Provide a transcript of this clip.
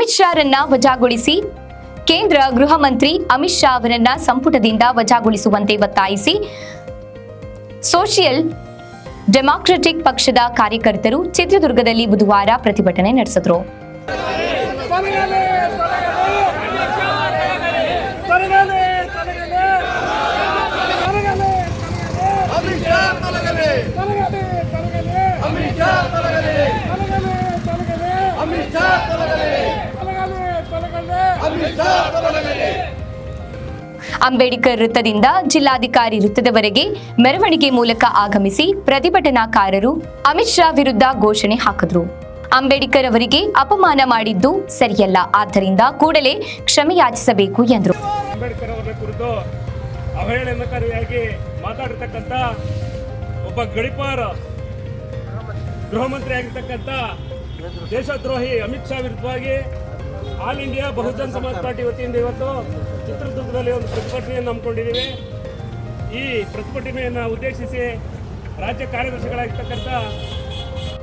ಅಮಿತ್ ಶಾರನ್ನ ವಜಾಗೊಳಿಸಿ ಕೇಂದ್ರ ಗೃಹ ಮಂತ್ರಿ ಅಮಿತ್ ಶಾ ಅವರನ್ನ ಸಂಪುಟದಿಂದ ವಜಾಗೊಳಿಸುವಂತೆ ಒತ್ತಾಯಿಸಿ ಸೋಷಿಯಲ್ ಡೆಮಾಕ್ರೆಟಿಕ್ ಪಕ್ಷದ ಕಾರ್ಯಕರ್ತರು ಚಿತ್ರದುರ್ಗದಲ್ಲಿ ಬುಧವಾರ ಪ್ರತಿಭಟನೆ ನಡೆಸಿದರು. ಅಂಬೇಡ್ಕರ್ ವೃತ್ತದಿಂದ ಜಿಲ್ಲಾಧಿಕಾರಿ ವೃತ್ತದವರೆಗೆ ಮೆರವಣಿಗೆ ಮೂಲಕ ಆಗಮಿಸಿ ಪ್ರತಿಭಟನಾಕಾರರು ಅಮಿತ್ ಶಾ ವಿರುದ್ಧ ಘೋಷಣೆ ಹಾಕಿದ್ರು. ಅಂಬೇಡ್ಕರ್ ಅವರಿಗೆ ಅಪಮಾನ ಮಾಡಿದ್ದು ಸರಿಯಲ್ಲ, ಆದ್ದರಿಂದ ಕೂಡಲೇ ಕ್ಷಮೆಯಾಚಿಸಬೇಕು ಎಂದರು. ಅಂಬೇಡ್ಕರ್ ಅವರ ಕುರಿತು ಅವಹೇಳನಕಾರಿಯಾಗಿ ಮಾತಾಡಿರ್ತಕ್ಕಂಥ ಒಬ್ಬ ಗಡಿಪಾರ ಗೃಹ ಮಂತ್ರಿ ಆಗಿರ್ತಕ್ಕಂಥ ದೇಶದ್ರೋಹಿ ಅಮಿತ್ ಶಾ ವಿರುದ್ಧವಾಗಿ all India Bahujan Samaj party ವತಿಯಿಂದ ಇವತ್ತು ಚಿತ್ರದುರ್ಗದಲ್ಲಿ ಒಂದು ಪ್ರತಿಭಟನೆಯನ್ನು ಹಮ್ಮಿಕೊಂಡಿದ್ದೀವಿ. ಈ ಪ್ರತಿಭಟನೆಯನ್ನು ಉದ್ದೇಶಿಸಿ ರಾಜ್ಯ ಕಾರ್ಯದರ್ಶಿಗಳಾಗಿರ್ತಕ್ಕಂಥ